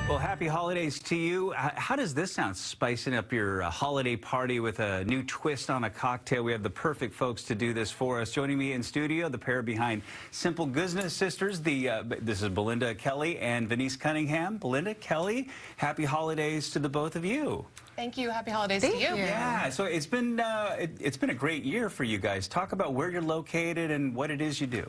Well, happy holidays to you. How does this sound, spicing up your holiday party with a new twist on a cocktail? We have the perfect folks to do this for us. Joining me in studio, the pair behind Simple Goodness Sisters. This is Belinda Kelly and Venice Cunningham. Belinda, Kelly, happy holidays to the both of you. Thank you. Happy holidays to you. Yeah, so it's been a great year for you guys. Talk about where you're located and what it is you do.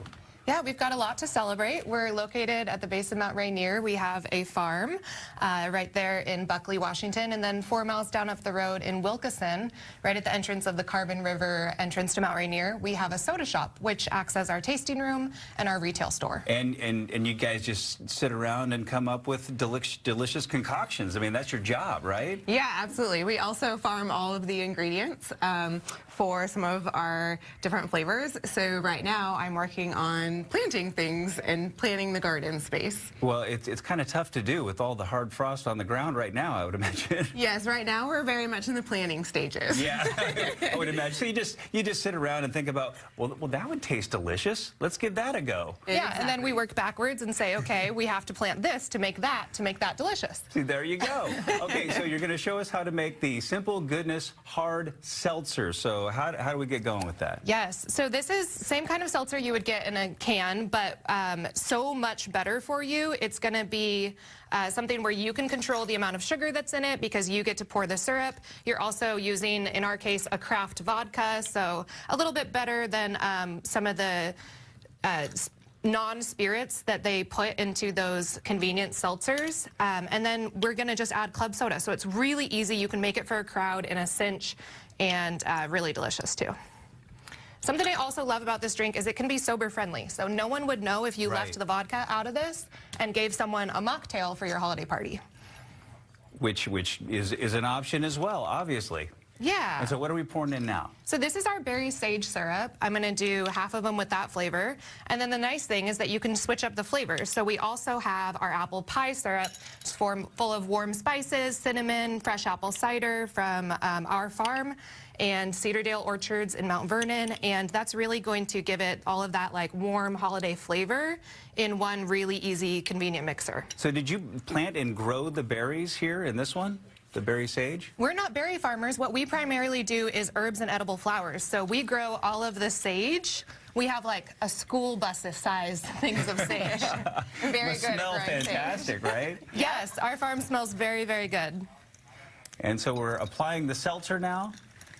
Yeah, we've got a lot to celebrate. We're located at the base of Mount Rainier. We have a farm right there in Buckley, Washington, and then 4 miles down up the road in Wilkeson, right at the entrance of the Carbon River entrance to Mount Rainier, we have a soda shop, which acts as our tasting room and our retail store. And you guys just sit around and come up with delicious concoctions. I mean, that's your job, right? Yeah, absolutely. We also farm all of the ingredients for some of our different flavors. So right now I'm working on planting things and planting the garden space. Well, it's kind of tough to do with all the hard frost on the ground right now, I would imagine. Yes, right now we're very much in the planning stages. Yeah, I would imagine. So you just sit around and think about, well, that would taste delicious. Let's give that a go. Yeah, exactly. And then we work backwards and say, okay, we have to plant this to make that delicious. See, there you go. Okay, so you're going to show us how to make the Simple Goodness hard seltzer. So how do we get going with that? Yes, so this is same kind of seltzer you would get in a can, but so much better for you. It's going to be something where you can control the amount of sugar that's in it because you get to pour the syrup. You're also using, in our case, a craft vodka, so a little bit better than some of the non-spirits that they put into those convenient seltzers. And then we're going to just add club soda. So it's really easy. You can make it for a crowd in a cinch, and really delicious too. Something I also love about this drink is it can be sober friendly. So no one would know if you left the vodka out of this and gave someone a mocktail for your holiday party. Which is an option as well, obviously. Yeah. And so what are we pouring in now? So this is our berry sage syrup. I'm going to do half of them with that flavor. And then the nice thing is that you can switch up the flavors. So we also have our apple pie syrup. It's full of warm spices, cinnamon, fresh apple cider from our farm, and Cedardale Orchards in Mount Vernon. And that's really going to give it all of that like warm holiday flavor in one really easy, convenient mixer. So did you plant and grow the berries here in this one? The berry sage? We're not berry farmers. What we primarily do is herbs and edible flowers. So we grow all of the sage. We have like a school bus-sized things of sage. Very good. Smell fantastic, right? Yes, our farm smells very, very good. And so we're applying the seltzer now?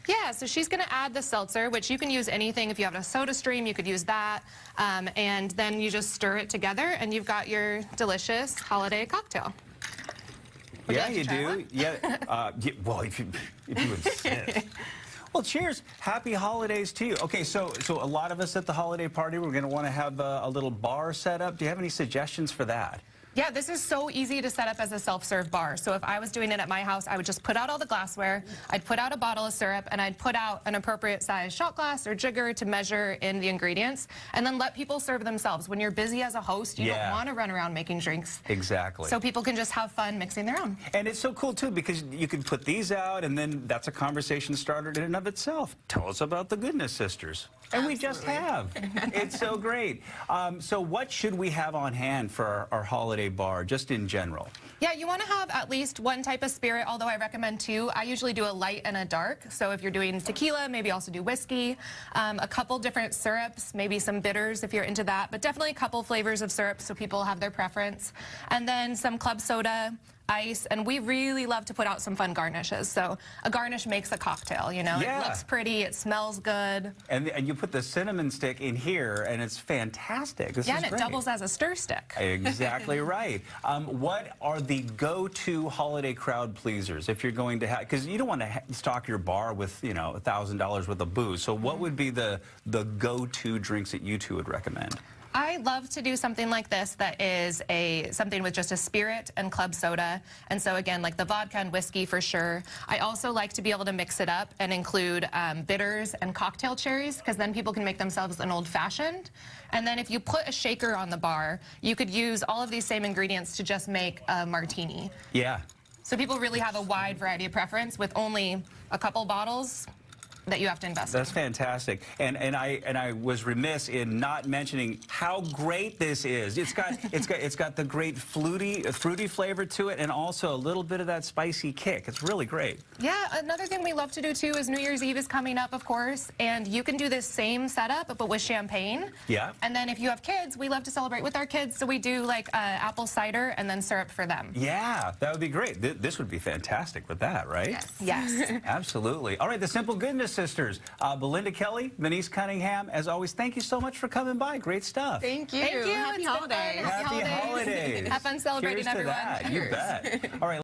Yeah, so she's going to add the seltzer, which you can use anything. If you have a soda stream, you could use that. And then you just stir it together, and you've got your delicious holiday cocktail. Yeah, you do. Yeah. Well, if you insist. Well, cheers. Happy holidays to you. Okay, so a lot of us at the holiday party, we're going to want to have a little bar set up. Do you have any suggestions for that? Yeah, this is so easy to set up as a self-serve bar. So if I was doing it at my house, I would just put out all the glassware, I'd put out a bottle of syrup, and I'd put out an appropriate size shot glass or jigger to measure in the ingredients, and then let people serve themselves. When you're busy as a host, you don't want to run around making drinks. Exactly. So people can just have fun mixing their own. And it's so cool, too, because you can put these out, and then that's a conversation starter in and of itself. Tell us about the Goodness Sisters. And we just have. It's so great. So what should we have on hand for our holiday bar, just in general? Yeah, you want to have at least one type of spirit, although I recommend two. I usually do a light and a dark. So if you're doing tequila, maybe also do whiskey. A couple different syrups, maybe some bitters if you're into that, but definitely a couple flavors of syrup so people have their preference. And then some club soda, ice, and we really love to put out some fun garnishes. So a garnish makes a cocktail, you know? Yeah. It looks pretty, it smells good. And you put the cinnamon stick in here, and it's fantastic. This is and it great. doubles as a stir stick. Exactly right. What are the go-to holiday crowd pleasers if you're going to have, because you don't want to stock your bar with, you know, $1,000 worth of booze. So what would be the go-to drinks that you two would recommend? I love to do something like this that is something with just a spirit and club soda. And so again, like the vodka and whiskey for sure. I also like to be able to mix it up and include bitters and cocktail cherries, because then people can make themselves an old-fashioned. And then if you put a shaker on the bar, you could use all of these same ingredients to just make a martini. Yeah. So people really have a wide variety of preference with only a couple bottles. that you have to invest in. That's fantastic, and I was remiss in not mentioning how great this is. It's got the great fruity flavor to it, and also a little bit of that spicy kick. It's really great. Yeah, another thing we love to do too is New Year's Eve is coming up, of course, and you can do this same setup but with champagne. Yeah. And then if you have kids, we love to celebrate with our kids, so we do like apple cider and then syrup for them. Yeah, that would be great. This would be fantastic with that, right? Yes. Yes. Absolutely. All right, the Simple Goodness sisters, Belinda Kelly, Denise Cunningham, as always, thank you so much for coming by. Great stuff. Thank you. Thank you. Happy It's been fun. holidays. Happy holidays. Have fun celebrating, Cheers to everyone. that. You bet. All right.